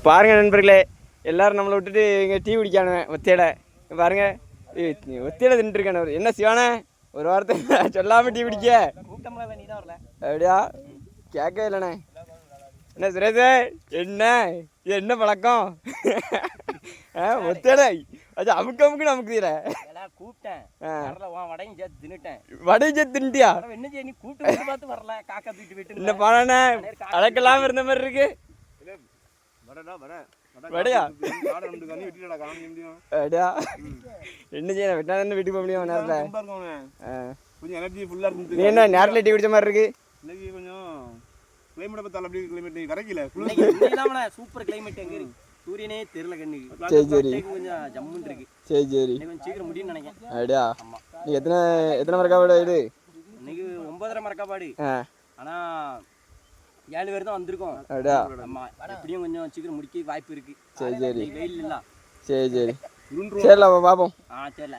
பாருங்க நண்பர்களே, எல்லாரும் நம்மளை விட்டுட்டு இங்கே டீ குடிக்கானுவேன் ஒத்தையில. பாருங்க ஒத்தையில தின்னுருக்கானு. என்ன சிவானே ஒரு வாரத்தை சொல்லாமல் டீ குடிக்க அப்படியா? கேட்கவே இல்லைண்ணே. என்ன சுரேஷ், என்ன இது என்ன பழக்கம்? ஒத்தையில அது அமுக்கு அமுக்குன்னு அமுக்குதில்ல. கூப்பிட்டேன் வடையும் சேர்த்து தின்ட்டியா? என்ன செய்ய, நீ கூப்பிட்டு பார்த்து வரல, காக்கா தூக்கிட்டு போயிட்டு என்ன பாடானே அழைக்கலாம் இருந்த மாதிரி இருக்கு. வடையா? அப்படியா? என்ன செய்ய, வெட்டா தானே வீட்டுக்கு போக முடியும் நேரத்தில். நீ என்ன நேரத்தில் டீ குடிச்ச மாதிரி இருக்கு? கொஞ்சம் கிளைமேட் பார்த்தாலும் அப்படி கிளைமேட் கிடைக்கல. Super climate. எங்க இருக்கு சூரியனே தெரியல கண்ணுக்கு. சரி சரி கொஞ்சம் ஜம்முன்னு இருக்கு. சரி சரி கொஞ்சம் சீக்கிரம் முடியும்னு நினைக்கிறேன். அப்படியா? நீ எத்தனை மரக்காடு இது? இன்னைக்கு 9.5 மரக்காப்பாடு. ஆனா 7 பேர் தான் வந்திருக்கோம். அப்படியா? ஆமா, எப்படியும் கொஞ்சம் சீக்கிரம் முடிக்க வாய்ப்பு இருக்கு. சரி சரி வெயில் இல்ல. சரி சரி சரில பார்ப்போம். சரில.